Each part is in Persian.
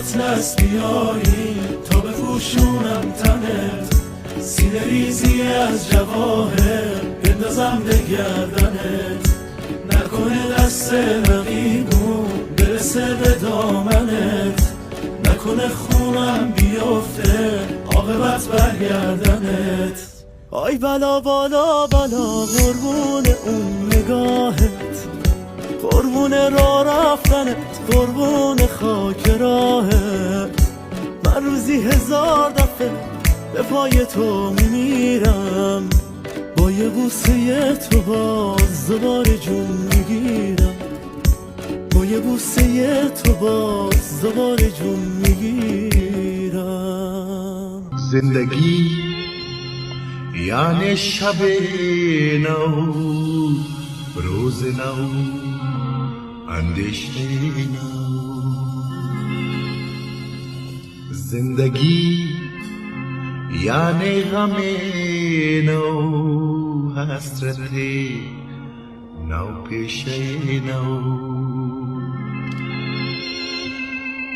اطلس بیایی تا بپوشونم تنت، سینه ریزی از جواهر بندازم به گردنت، نکنه دست رقیبون برسه به دامنت، نکنه خونم بیفته عاقبت برگردنت. آی بلا بالا بالا قربون اون نگاهت، قربون راه رفتنت، قربون خاک راهت. من روزی 1000 دفعه به پای تو میمیرم، با یه بوسه تو باز دوباره جون میگیرم، با یه بوسه تو باز دوباره جون میگیرم. زندگی یعنی شب نو، روز نو، اندیشه نو. زندگی یعنی غم نو، حسرت نو، پیشه نو.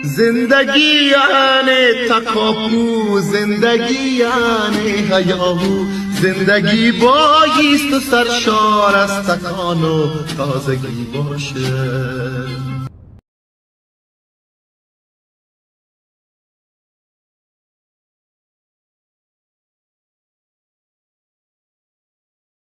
زندگی یعنی تکاپو، زندگی یعنی هیاهو، زندگی باییست و سرشار از تکان و تازگی باشه.